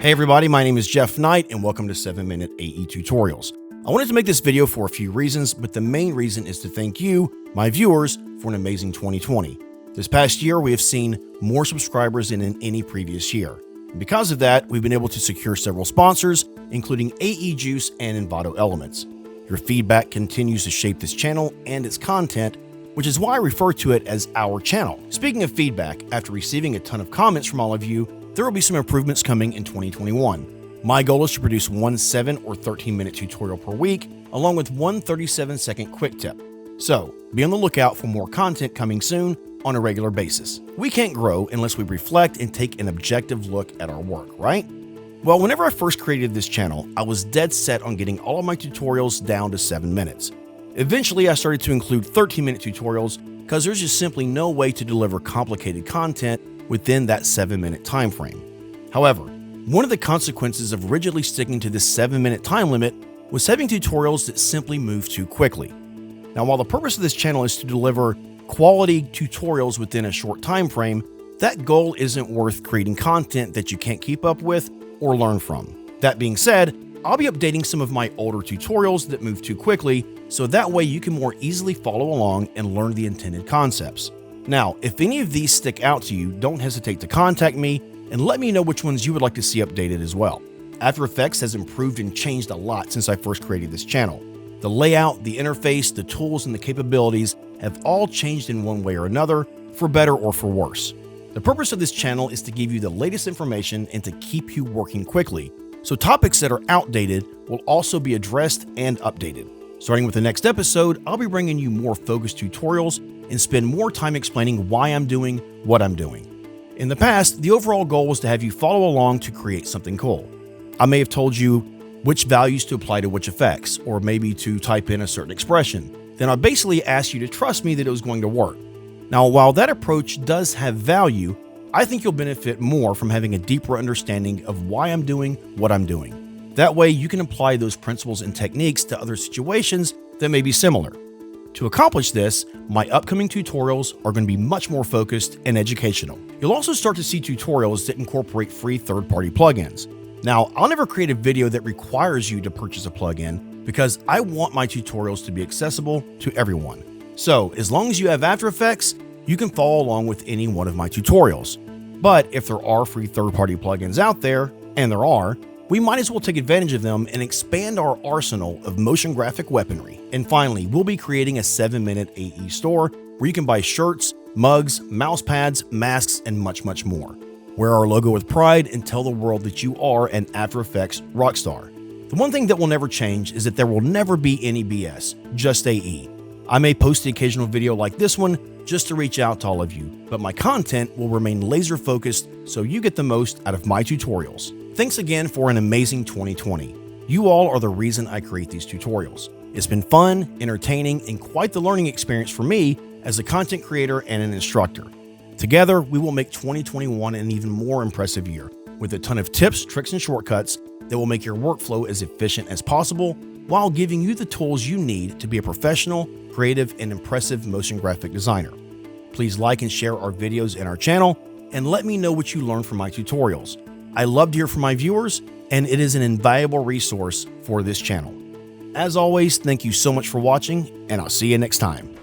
Hey everybody, my name is Jeff Knight and welcome to 7-Minute AE Tutorials. I wanted to make this video for a few reasons, but the main reason is to thank you, my viewers, for an amazing 2020. This past year, we have seen more subscribers than in any previous year. And because of that, we've been able to secure several sponsors, including AE Juice and Envato Elements. Your feedback continues to shape this channel and its content, which is why I refer to it as our channel. Speaking of feedback, after receiving a ton of comments from all of you, there will be some improvements coming in 2021. My goal is to produce one 7 or 13-minute tutorial per week, along with one 37-second quick tip. So be on the lookout for more content coming soon on a regular basis. We can't grow unless we reflect and take an objective look at our work, right? Well, whenever I first created this channel, I was dead set on getting all of my tutorials down to 7 minutes. Eventually, I started to include 13-minute tutorials because there's just simply no way to deliver complicated content within that 7-minute time frame. However, one of the consequences of rigidly sticking to this 7-minute time limit was having tutorials that simply move too quickly. Now, while the purpose of this channel is to deliver quality tutorials within a short time frame, that goal isn't worth creating content that you can't keep up with or learn from. That being said, I'll be updating some of my older tutorials that move too quickly, so that way you can more easily follow along and learn the intended concepts. Now, if any of these stick out to you, don't hesitate to contact me and let me know which ones you would like to see updated as well. After Effects has improved and changed a lot since I first created this channel. The layout, the interface, the tools, and the capabilities have all changed in one way or another, for better or for worse. The purpose of this channel is to give you the latest information and to keep you working quickly, so topics that are outdated will also be addressed and updated. Starting with the next episode, I'll be bringing you more focused tutorials and spend more time explaining why I'm doing what I'm doing. In the past, the overall goal was to have you follow along to create something cool. I may have told you which values to apply to which effects, or maybe to type in a certain expression. Then I basically asked you to trust me that it was going to work. Now, while that approach does have value, I think you'll benefit more from having a deeper understanding of why I'm doing what I'm doing. That way, you can apply those principles and techniques to other situations that may be similar. To accomplish this, my upcoming tutorials are going to be much more focused and educational. You'll also start to see tutorials that incorporate free third-party plugins. Now, I'll never create a video that requires you to purchase a plugin because I want my tutorials to be accessible to everyone. So, as long as you have After Effects, you can follow along with any one of my tutorials. But if there are free third-party plugins out there, and there are, we might as well take advantage of them and expand our arsenal of motion graphic weaponry. And finally, we'll be creating a 7-minute AE store where you can buy shirts, mugs, mouse pads, masks, and much, much more. Wear our logo with pride and tell the world that you are an After Effects rockstar. The one thing that will never change is that there will never be any BS, just AE. I may post the occasional video like this one just to reach out to all of you, but my content will remain laser focused so you get the most out of my tutorials. Thanks again for an amazing 2020. You all are the reason I create these tutorials. It's been fun, entertaining, and quite the learning experience for me as a content creator and an instructor. Together, we will make 2021 an even more impressive year with a ton of tips, tricks, and shortcuts that will make your workflow as efficient as possible while giving you the tools you need to be a professional, creative, and impressive motion graphic designer. Please like and share our videos and our channel, and let me know what you learned from my tutorials. I love to hear from my viewers, and it is an invaluable resource for this channel. As always, thank you so much for watching, and I'll see you next time.